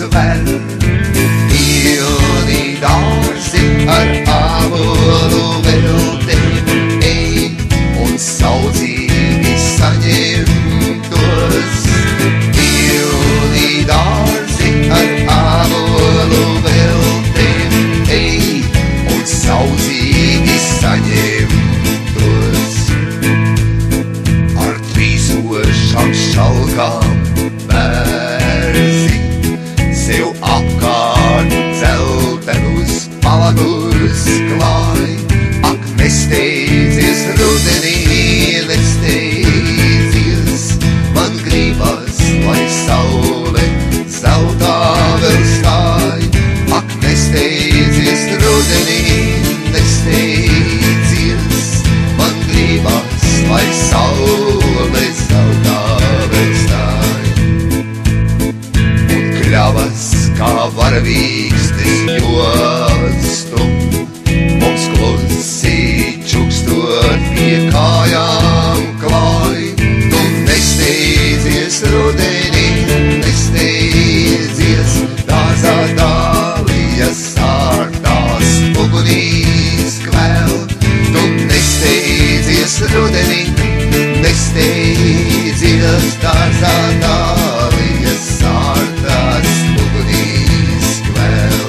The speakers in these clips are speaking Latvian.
sver. Pilni dārzi ar ābolu veltēm ej un saudzīgi saņem tos. Pilni dārzi ar ābolu veltēm ej un saudzīgi saņem tos. Ar trīsošām šalkām bērzi sev apkārt dzeltenus palagus klāj. Ak, nesteidzies rudenī, nesteidzies, man gribas, lai saule zeltā vēl stāj. Ak, nesteidzies rudenī, nesteidzies, man gribas, lai saule zeltā vēl stāj. Un kļavas kā varavīkstes jostu, mums klusi čukstot pie kājām klāj. Tu nesteidzies rudenī, nesteidzies, dārzā dālijas sārtās ugunīs kvēl. Tu nesteidzies rudenī, nesteidzies, dārzā dālijas sārtās ugunīs kvēl.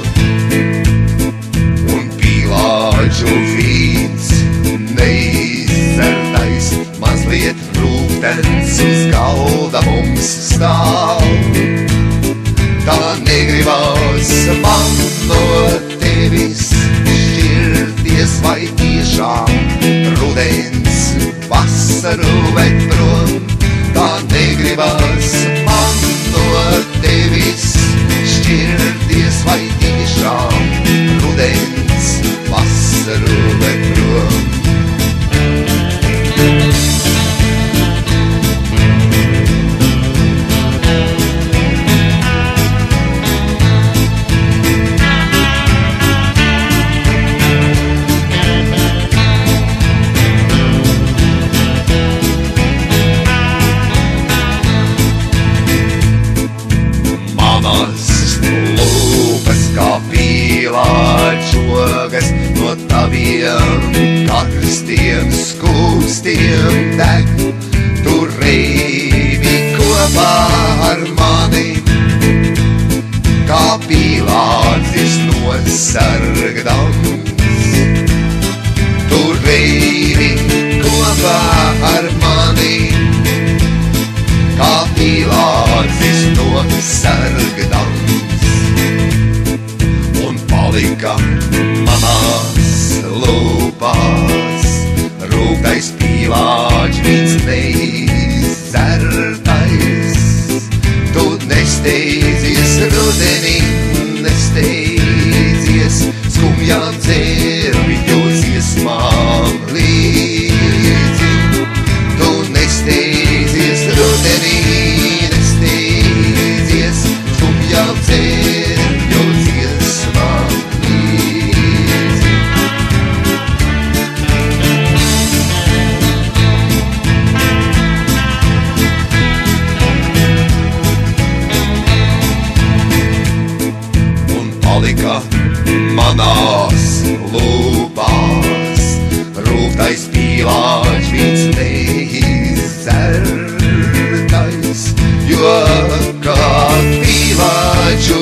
Un pīlāģu vīns neizdzertais, mazliet rūgtens uz galda mums stāv. Tā negribas man no tevis šķirties, vai tiešām rudens vasaru ved prom. Tā negribas man no tevis šķirties, vai tiešām rudens vasaru ved prom. Manas lūpas kā pīlāģogas no taviem karstiem skūpstiem deg. Tu reivi kopā ar mani, kā pīlādzis nosargdams. Tu reivi kopā ar mani, kā pīlādzis nosargdams. Un palika manās lūpās rūgtais pīlāģis neizdzertais. Tu nesteidzies rudenī, nesteidzies, skumjām dzērvju dziesmām līdzi. Tu nesteidzies rudenī, nesteidzies, skumjām dzērvju dziesmām līdzi. Un palika manās lūpās rūgtais pīlāģis neizdzertais, jo kā pīlāģu